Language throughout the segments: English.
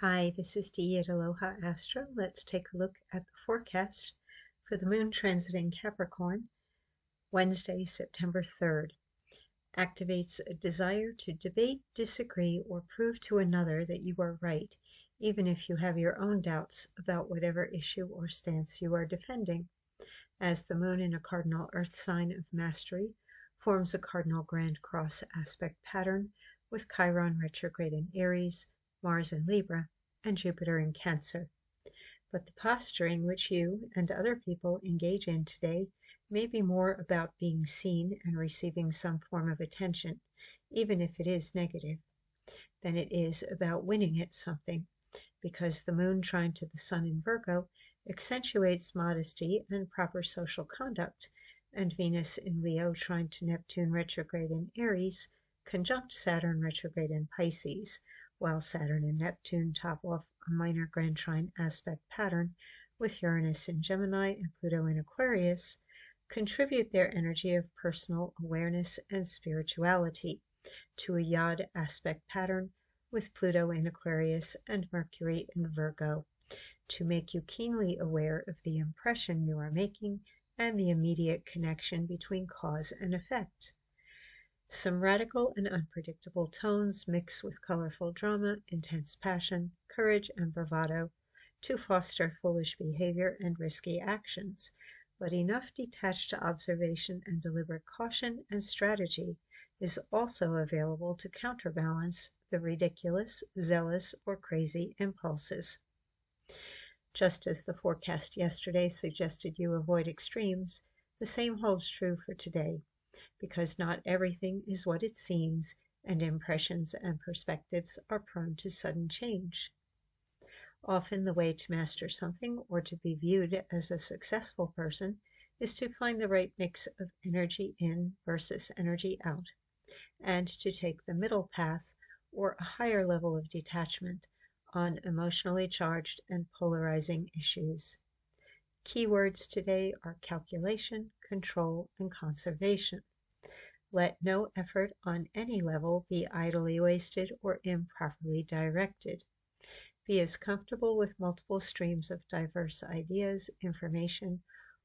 Hi, this is Dee at Aloha Astro. Let's take a look at the forecast for the moon transiting Capricorn, Wednesday, September 3rd. Activates a desire to debate, disagree, or prove to another that you are right, even if you have your own doubts about whatever issue or stance you are defending. As the moon in a cardinal earth sign of mastery forms a cardinal grand cross aspect pattern with Chiron retrograde in Aries, Mars in Libra, and Jupiter in Cancer. But the posturing which you and other people engage in today may be more about being seen and receiving some form of attention, even if it is negative, than it is about winning at something, because the moon trine to the sun in Virgo accentuates modesty and proper social conduct, and Venus in Leo trine to Neptune retrograde in Aries conjunct Saturn retrograde in Pisces, while Saturn and Neptune top off a minor grand trine aspect pattern with Uranus in Gemini and Pluto in Aquarius, contribute their energy of personal awareness and spirituality to a Yod aspect pattern with Pluto in Aquarius and Mercury in Virgo, to make you keenly aware of the impression you are making and the immediate connection between cause and effect. Some radical and unpredictable tones mix with colorful drama, intense passion, courage, and bravado to foster foolish behavior and risky actions, but enough detached observation and deliberate caution and strategy is also available to counterbalance the ridiculous, zealous, or crazy impulses. Just as the forecast yesterday suggested you avoid extremes, the same holds true for today, because not everything is what it seems, and impressions and perspectives are prone to sudden change. Often the way to master something or to be viewed as a successful person is to find the right mix of energy in versus energy out, and to take the middle path or a higher level of detachment on emotionally charged and polarizing issues. Keywords today are calculation, control, and conservation. Let no effort on any level be idly wasted or improperly directed. Be as comfortable with multiple streams of diverse ideas, information,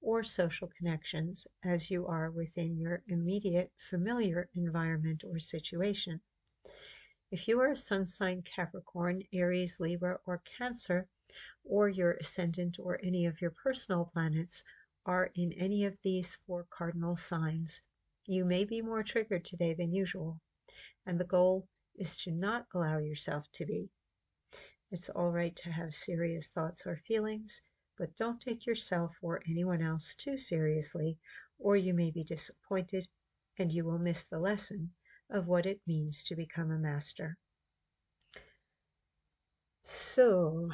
or social connections as you are within your immediate familiar environment or situation. If you are a sun sign Capricorn, Aries, Libra, or Cancer, or your ascendant or any of your personal planets are in any of these four cardinal signs, you may be more triggered today than usual, and the goal is to not allow yourself to be. It's all right to have serious thoughts or feelings, but don't take yourself or anyone else too seriously, or you may be disappointed and you will miss the lesson of what it means to become a master. So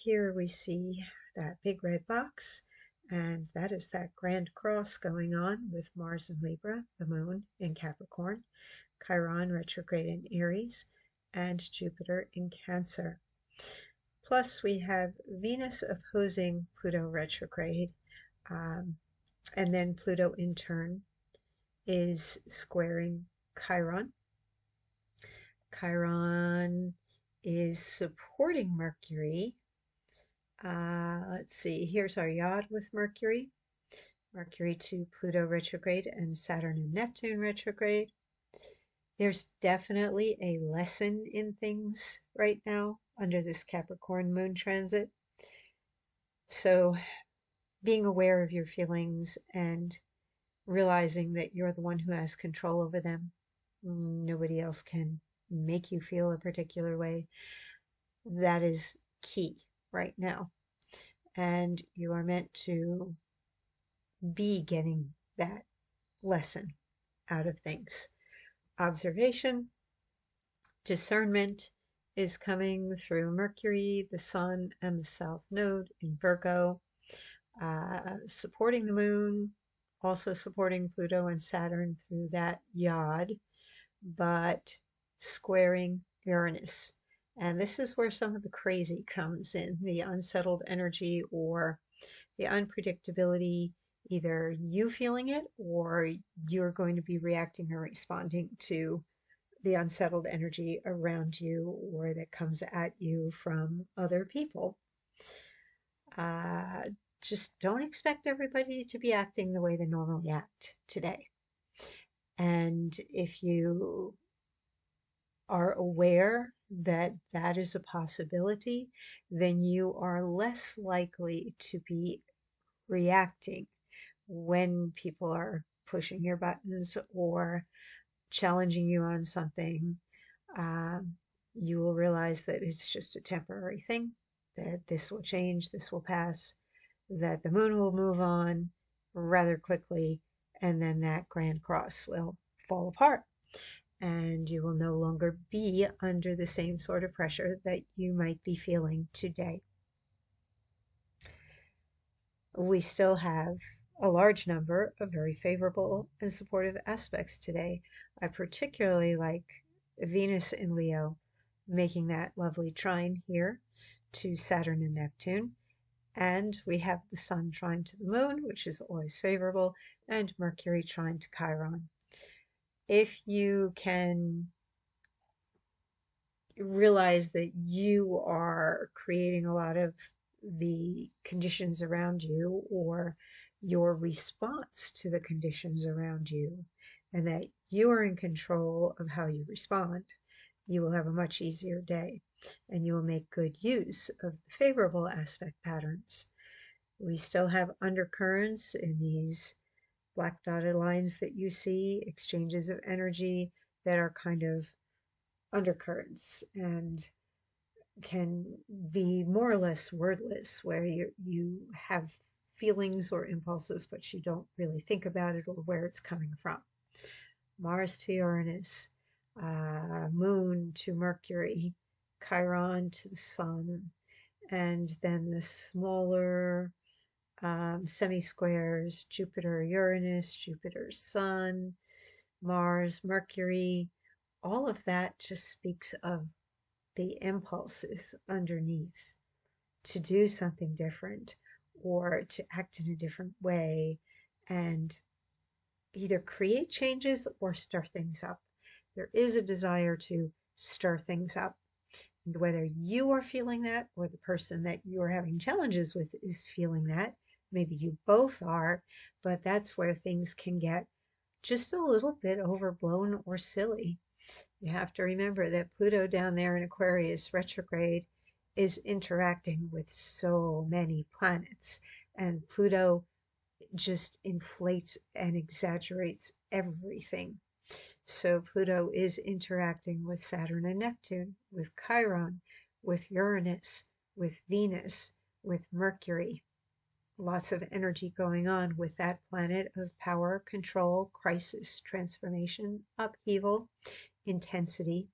here we see that big red box, and that is that grand cross going on with Mars in Libra, the moon in Capricorn, Chiron retrograde in Aries, and Jupiter in Cancer. Plus we have Venus opposing Pluto retrograde, and then Pluto in turn is squaring Chiron. Chiron is supporting Mercury. Let's see, here's our Yod with Mercury. Mercury to Pluto retrograde and Saturn and Neptune retrograde. There's definitely a lesson in things right now under this Capricorn moon transit. So being aware of your feelings and realizing that you're the one who has control over them. Nobody else can make you feel a particular way. That is key right now. And you are meant to be getting that lesson out of things. Observation, discernment is coming through Mercury, the Sun, and the South Node in Virgo, supporting the Moon, also supporting Pluto and Saturn through that Yod, but squaring Uranus. And this is where some of the crazy comes in, the unsettled energy or the unpredictability, either you feeling it or you're going to be reacting or responding to the unsettled energy around you or that comes at you from other people. Uh, just don't expect everybody to be acting the way they normally act today. And if you are aware that that is a possibility, then you are less likely to be reacting when people are pushing your buttons or challenging you on something. Um, you will realize that it's just a temporary thing, that this will change, this will pass, that the moon will move on rather quickly, and then that grand cross will fall apart. And you will no longer be under the same sort of pressure that you might be feeling today. We still have a large number of very favorable and supportive aspects today. I particularly like Venus in Leo making that lovely trine here to Saturn and Neptune. And we have the Sun trine to the Moon, which is always favorable, and Mercury trine to Chiron. If you can realize that you are creating a lot of the conditions around you or your response to the conditions around you, and that you are in control of how you respond, you will have a much easier day and you will make good use of the favorable aspect patterns. We still have undercurrents in these black dotted lines that you see, exchanges of energy that are kind of undercurrents and can be more or less wordless, where you have feelings or impulses, but you don't really think about it or where it's coming from. Mars to Uranus, Moon to Mercury, Chiron to the Sun, and then the smaller semi-squares, Jupiter, Uranus, Jupiter, Sun, Mars, Mercury. All of that just speaks of the impulses underneath to do something different or to act in a different way and either create changes or stir things up. There is a desire to stir things up. And whether you are feeling that or the person that you are having challenges with is feeling that, maybe you both are, but that's where things can get just a little bit overblown or silly. You have to remember that Pluto down there in Aquarius retrograde is interacting with so many planets, and Pluto just inflates and exaggerates everything. So Pluto is interacting with Saturn and Neptune, with Chiron, with Uranus, with Venus, with Mercury. Lots of energy going on with that planet of power, control, crisis, transformation, upheaval, intensity.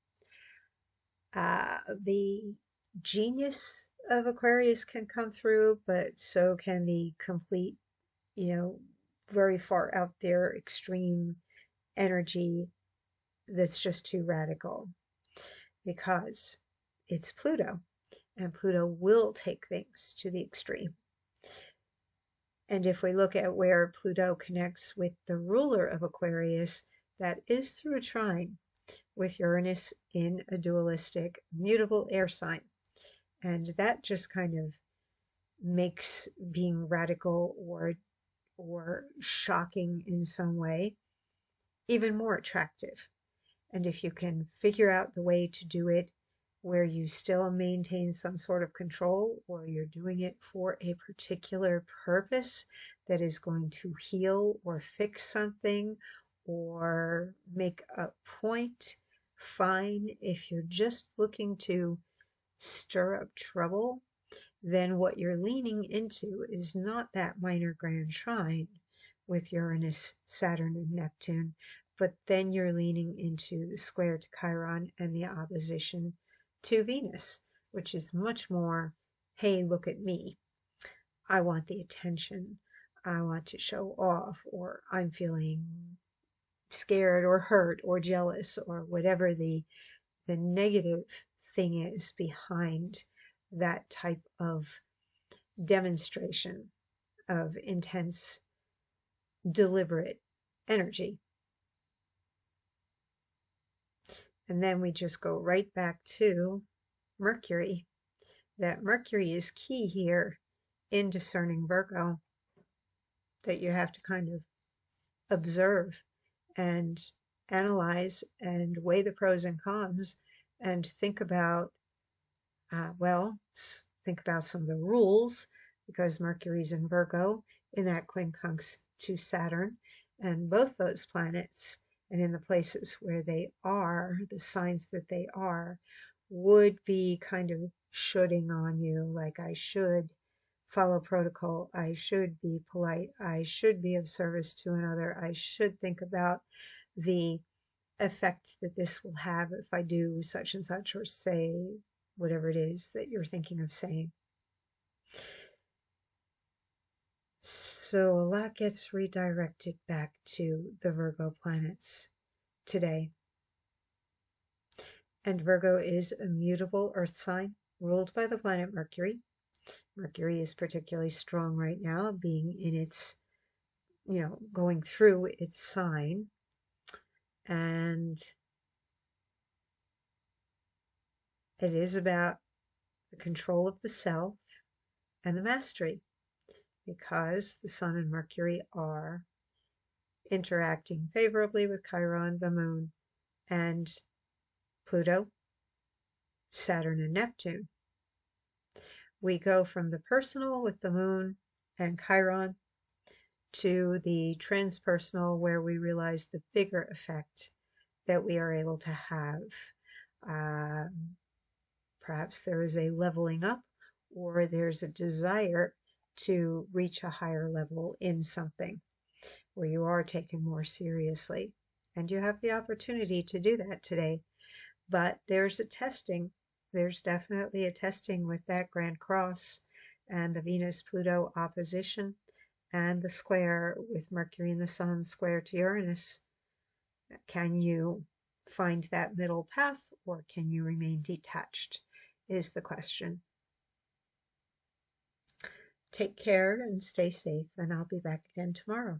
The genius of Aquarius can come through, but so can the complete, very far out there extreme energy that's just too radical, because it's Pluto, and Pluto will take things to the extreme. And if we look at where Pluto connects with the ruler of Aquarius, that is through a trine with Uranus in a dualistic mutable air sign. And that just kind of makes being radical or shocking in some way even more attractive. And if you can figure out the way to do it where you still maintain some sort of control, or you're doing it for a particular purpose that is going to heal or fix something or make a point, fine. If you're just looking to stir up trouble, then what you're leaning into is not that minor grand trine with Uranus, Saturn, and Neptune, but then you're leaning into the square to Chiron and the opposition to Venus, which is much more, hey, look at me. I want the attention. I want to show off, or I'm feeling scared or hurt or jealous or whatever the negative thing is behind that type of demonstration of intense, deliberate energy. And then we just go right back to Mercury. That Mercury is key here in discerning Virgo, that you have to kind of observe and analyze and weigh the pros and cons and think about, think about some of the rules, because Mercury's in Virgo in that quincunx to Saturn, and both those planets and in the places where they are, the signs that they are, would be kind of shoulding on you, like I should follow protocol, I should be polite, I should be of service to another, I should think about the effect that this will have if I do such and such, or say whatever it is that you're thinking of saying. So a lot gets redirected back to the Virgo planets today. And Virgo is a mutable earth sign ruled by the planet Mercury. Mercury is particularly strong right now, being in its, going through its sign. And it is about the control of the self and the mastery, because the Sun and Mercury are interacting favorably with Chiron, the Moon, and Pluto, Saturn, and Neptune. We go from the personal with the Moon and Chiron to the transpersonal, where we realize the bigger effect that we are able to have. Perhaps there is a leveling up, or there's a desire to reach a higher level in something where you are taken more seriously. And you have the opportunity to do that today. But there's a testing. There's definitely a testing with that Grand Cross and the Venus-Pluto opposition, and the square with Mercury and the Sun square to Uranus. Can you find that middle path, or can you remain detached, is the question. Take care and stay safe, and I'll be back again tomorrow.